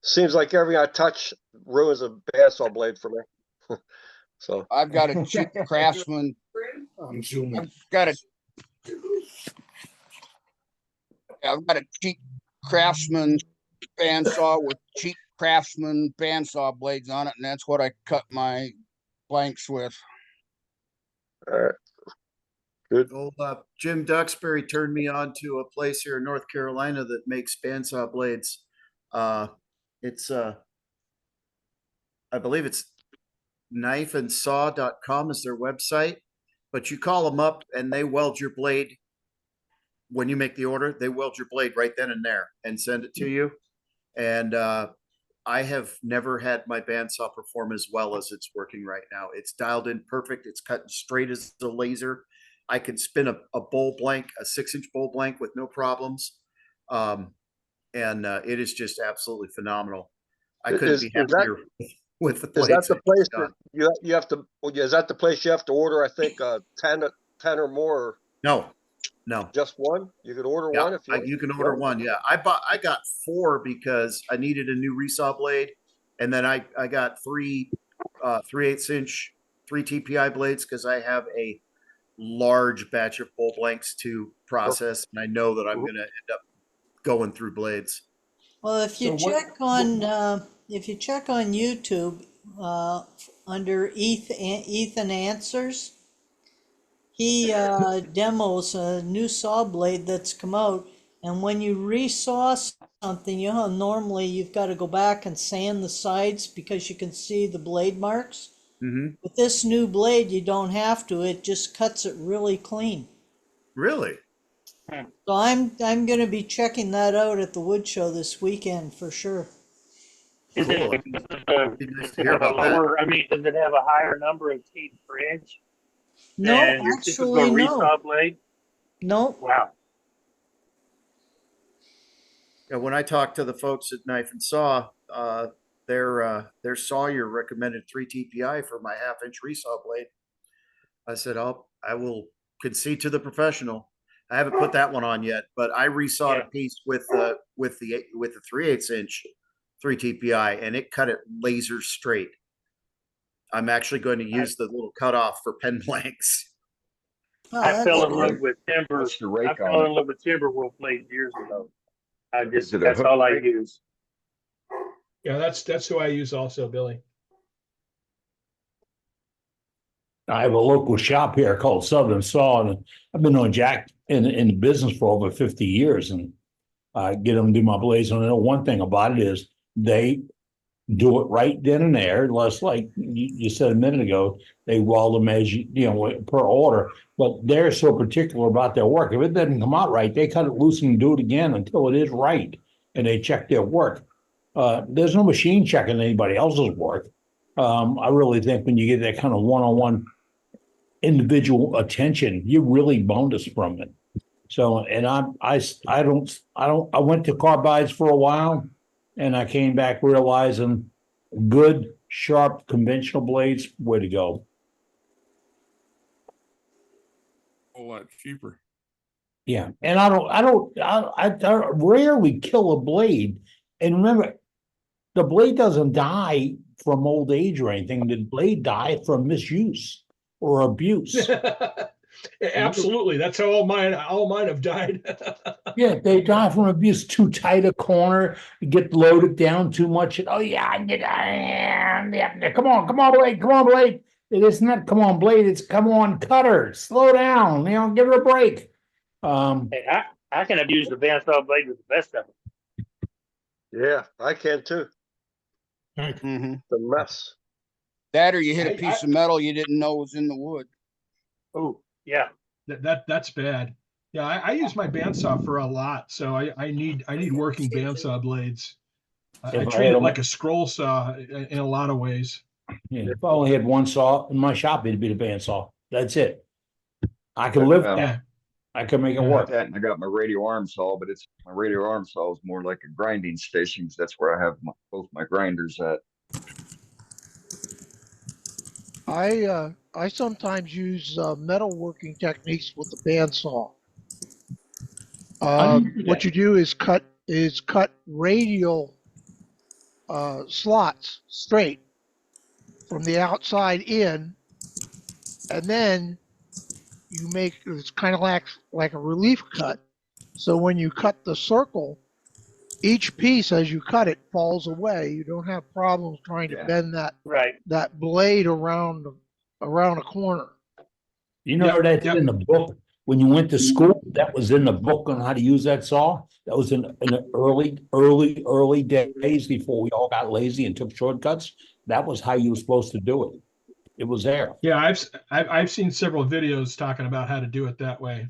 Seems like everything I touch ruins a bandsaw blade for me. So I've got a cheap Craftsman. I'm zooming. I've got a cheap Craftsman bandsaw with cheap Craftsman bandsaw blades on it, and that's what I cut my blanks with. all right. Good. Old Jim Duxbury turned me on to a place here in North Carolina that makes bandsaw blades. It's I believe it's knifeandsaw.com is their website, but you call them up and they weld your blade. When you make the order, they weld your blade right then and there and send it to you. And I have never had my bandsaw perform as well as it's working right now. It's dialed in perfect. It's cutting straight as the laser. I can spin a bowl blank, a 6-inch bowl blank with no problems. And it is just absolutely phenomenal. I couldn't be happier with the blades. Is that the place that you have to? Is that the place you have to order? I think 10 or more. No, just one. You could order one if you can order one. Yeah, I got 4 because I needed a new resaw blade, and then I got 3 3/8-inch 3 TPI blades because I have a large batch of bowl blanks to process, and I know that I'm going to end up going through blades. Well, if you check on YouTube under Ethan Answers, he demos a new saw blade that's come out, and when you resaw something, you know, normally you've got to go back and sand the sides because you can see the blade marks. Mm-hmm. With this new blade, you don't have to. It just cuts it really clean. Really? So I'm going to be checking that out at the wood show this weekend for sure. Is Cool. it, does it have a higher number of teeth per inch? No, than your actually, typical no. resaw blade? No. Wow. Yeah, when I talked to the folks at Knife and Saw, their Sawyer recommended 3 TPI for my 1/2-inch resaw blade. I said, I will concede to the professional. I haven't put that one on yet, but I resawed a piece with the 3/8-inch 3 TPI, and it cut it laser straight. I'm actually going to use the little cutoff for pen blanks. Oh, I fell in that's love with timber. What's the rake I on fell it? in love with timberwolf blades years ago. Is it a That's hook all I rake? use. Yeah, that's who I use also, Billy. I have a local shop here called Southern Saw, and I've been on Jack in the business for over 50 years, and I get them to do my blades. And I know one thing about it is they do it right then and there, unless, like you said a minute ago, they weld them as per order. But they're so particular about their work. If it doesn't come out right, they cut it loose and do it again until it is right, and they check their work. There's no machine checking anybody else's work. I really think when you get that kind of one-on-one individual attention, you really bonus from it. So, and I went to carbides for a while, and I came back realizing good, sharp, conventional blades, way to go. A lot cheaper. Yeah, and I rarely kill a blade. And remember, the blade doesn't die from old age or anything. The blade died from misuse or abuse. Absolutely, that's how all mine have died. Yeah, they die from abuse. Too tight a corner, get loaded down too much. And, oh yeah, come on, blade. It isn't that come on, blade. It's come on, cutter. Slow down. Give it a break. Hey, I can abuse the bandsaw blade with the best of them. Yeah, I can too. Mm-hmm. The mess. That or you hit a piece of metal you didn't know was in the wood. Oh, yeah. That's bad. Yeah, I use my bandsaw for a lot, so I need working bandsaw blades. I treat it like a scroll saw in a lot of ways. Yeah, if I only had one saw in my shop, it'd be the bandsaw. That's it. I can live. I can make it work. That, and I got my radio arm saw, but my radio arm saw is more like a grinding station. That's where I have both my grinders at. I sometimes use metalworking techniques with the bandsaw. What you do is cut radial slots straight from the outside in, and then you make it's kind of like a relief cut. So when you cut the circle, each piece as you cut it falls away. You don't have problems trying to Yeah. bend that Right. blade around a corner. You know, Yep, that's yep. in the book. When you went to school, that was in the book on how to use that saw. That was in the early days before we all got lazy and took shortcuts. That was how you were supposed to do it. It was there. Yeah, I've seen several videos talking about how to do it that way.